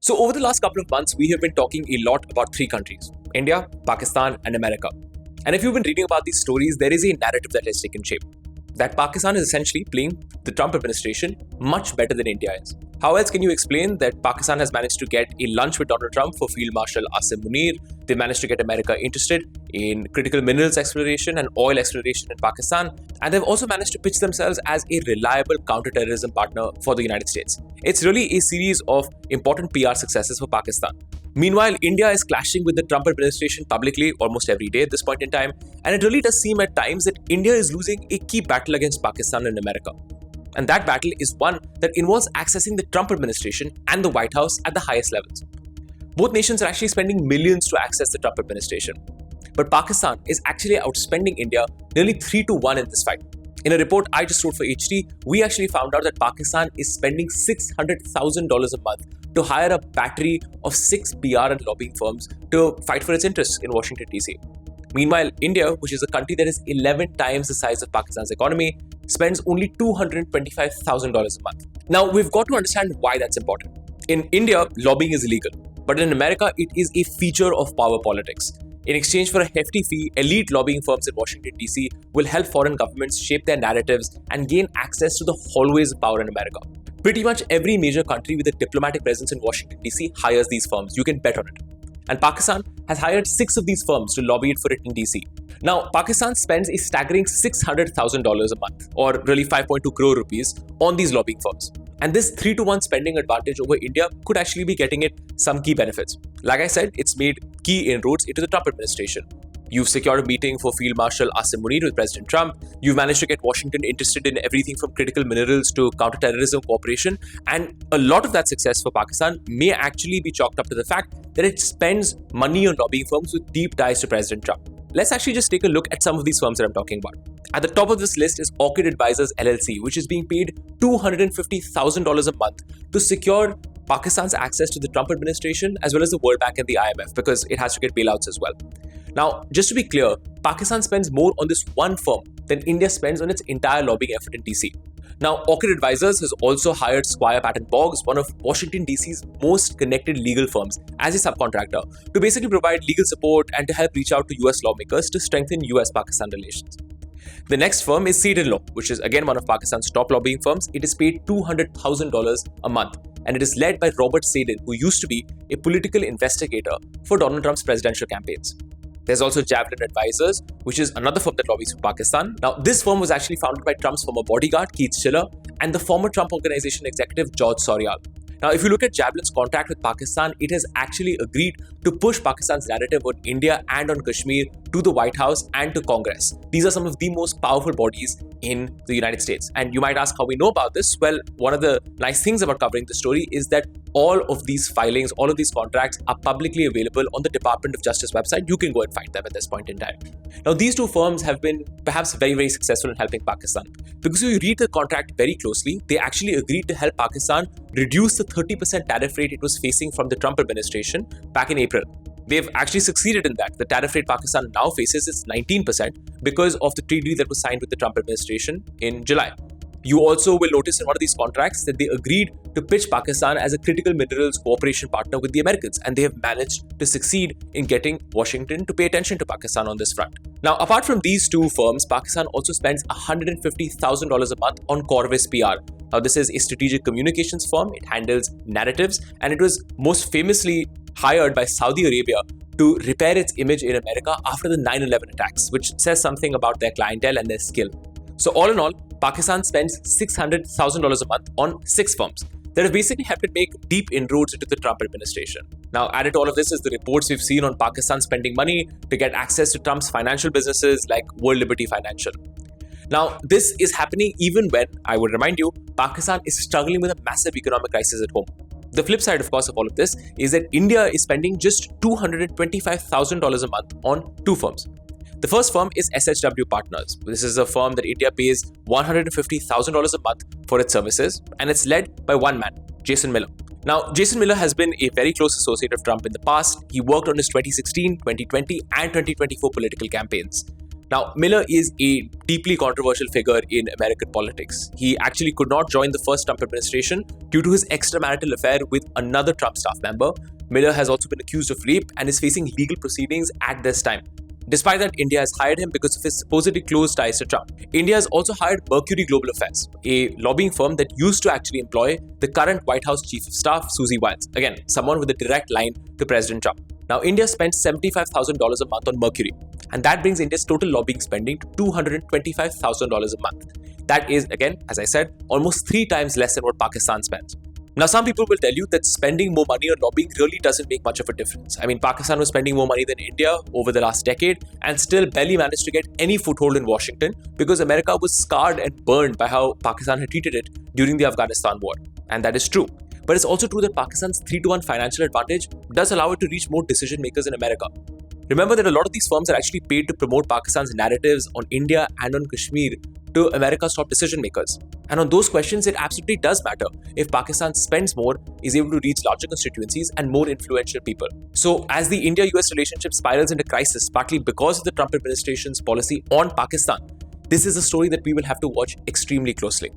So over the last couple of months, we have been talking a lot about three countries: India, Pakistan, and America. And if you've been reading about these stories, there is a narrative that has taken shape that Pakistan is essentially playing the Trump administration much better than India is. How else can you explain that Pakistan has managed to get a lunch with Donald Trump for Field Marshal Asim Munir? They managed to get America interested in critical minerals exploration and oil exploration in Pakistan. And they've also managed to pitch themselves as a reliable counterterrorism partner for the United States. It's really a series of important PR successes for Pakistan. Meanwhile, India is clashing with the Trump administration publicly almost every day at this point in time. And it really does seem at times that India is losing a key battle against Pakistan and America. And that battle is one that involves accessing the Trump administration and the White House at the highest levels. Both nations are actually spending millions to access the Trump administration. But Pakistan is actually outspending India nearly 3-1 in this fight. In a report I just wrote for HT, we actually found out that Pakistan is spending $600,000 a month to hire a battery of 6 PR and lobbying firms to fight for its interests in Washington, D.C. Meanwhile, India, which is a country that is 11 times the size of Pakistan's economy, spends only $225,000 a month. Now, we've got to understand why that's important. In India, lobbying is illegal, but in America, it is a feature of power politics. In exchange for a hefty fee, elite lobbying firms in Washington, D.C. will help foreign governments shape their narratives and gain access to the hallways of power in America. Pretty much every major country with a diplomatic presence in Washington, D.C. hires these firms. You can bet on it. And Pakistan has hired 6 of these firms to lobby it for it in DC. Now, Pakistan spends a staggering $600,000 a month, or really 5.2 crore rupees, on these lobbying firms. And this 3-1 spending advantage over India could actually be getting it some key benefits. Like I said, it's made key inroads into the Trump administration. You've secured a meeting for Field Marshal Asim Munir with President Trump. You've managed to get Washington interested in everything from critical minerals to counterterrorism cooperation. And a lot of that success for Pakistan may actually be chalked up to the fact that it spends money on lobbying firms with deep ties to President Trump. Let's actually just take a look at some of these firms that I'm talking about. At the top of this list is Orchid Advisors LLC, which is being paid $250,000 a month to secure Pakistan's access to the Trump administration as well as the World Bank and the IMF, because it has to get bailouts as well. Now, just to be clear, Pakistan spends more on this one firm than India spends on its entire lobbying effort in DC. Now, Orchid Advisors has also hired Squire Patton Boggs, one of Washington DC's most connected legal firms, as a subcontractor to basically provide legal support and to help reach out to US lawmakers to strengthen US-Pakistan relations. The next firm is Seed & Law, which is again one of Pakistan's top lobbying firms. It is paid $200,000 a month, and it is led by Robert Seydin, who used to be a political investigator for Donald Trump's presidential campaigns. There's also Javelin Advisors, which is another firm that lobbies for Pakistan. Now, this firm was actually founded by Trump's former bodyguard, Keith Schiller, and the former Trump Organization executive, George Soryal. Now, if you look at Javelin's contract with Pakistan, it has actually agreed to push Pakistan's narrative on India and on Kashmir to the White House and to Congress. These are some of the most powerful bodies in the United States. And you might ask how we know about this. Well, one of the nice things about covering the story is that all of these filings, all of these contracts are publicly available on the Department of Justice website. You can go and find them at this point in time. Now, these two firms have been perhaps very, very successful in helping Pakistan. Because if you read the contract very closely, they actually agreed to help Pakistan reduce the 30% tariff rate it was facing from the Trump administration back in April. They've actually succeeded in that. The tariff rate Pakistan now faces is 19% because of the trade deal that was signed with the Trump administration in July. You also will notice in one of these contracts that they agreed to pitch Pakistan as a critical minerals cooperation partner with the Americans, and they have managed to succeed in getting Washington to pay attention to Pakistan on this front. Now, apart from these two firms, Pakistan also spends $150,000 a month on Corvus PR. Now, this is a strategic communications firm. It handles narratives, and it was most famously hired by Saudi Arabia to repair its image in America after the 9/11 attacks, which says something about their clientele and their skill. So all in all, Pakistan spends $600,000 a month on 6 firms that have basically helped it make deep inroads into the Trump administration. Now, added to all of this is the reports we've seen on Pakistan spending money to get access to Trump's financial businesses like World Liberty Financial. Now, this is happening even when, I would remind you, Pakistan is struggling with a massive economic crisis at home. The flip side, of course, of all of this is that India is spending just $225,000 a month on 2 firms. The first firm is SHW Partners. This is a firm that India pays $150,000 a month for its services, and it's led by one man, Jason Miller. Now, Jason Miller has been a very close associate of Trump in the past. He worked on his 2016, 2020, and 2024 political campaigns. Now, Miller is a deeply controversial figure in American politics. He actually could not join the first Trump administration due to his extramarital affair with another Trump staff member. Miller has also been accused of rape and is facing legal proceedings at this time. Despite that, India has hired him because of his supposedly close ties to Trump. India has also hired Mercury Global Affairs, a lobbying firm that used to actually employ the current White House Chief of Staff, Susie Wiles. Again, someone with a direct line to President Trump. Now, India spent $75,000 a month on Mercury, and that brings India's total lobbying spending to $225,000 a month. That is, again, as I said, almost 3 times less than what Pakistan spends. Now, some people will tell you that spending more money on lobbying really doesn't make much of a difference. I mean, Pakistan was spending more money than India over the last decade and still barely managed to get any foothold in Washington because America was scarred and burned by how Pakistan had treated it during the Afghanistan war. And that is true. But it's also true that Pakistan's 3-to-1 financial advantage does allow it to reach more decision makers in America. Remember that a lot of these firms are actually paid to promote Pakistan's narratives on India and on Kashmir to America's top decision makers. And on those questions, it absolutely does matter if Pakistan spends more, is able to reach larger constituencies and more influential people. So as the India-US relationship spirals into crisis, partly because of the Trump administration's policy on Pakistan, this is a story that we will have to watch extremely closely.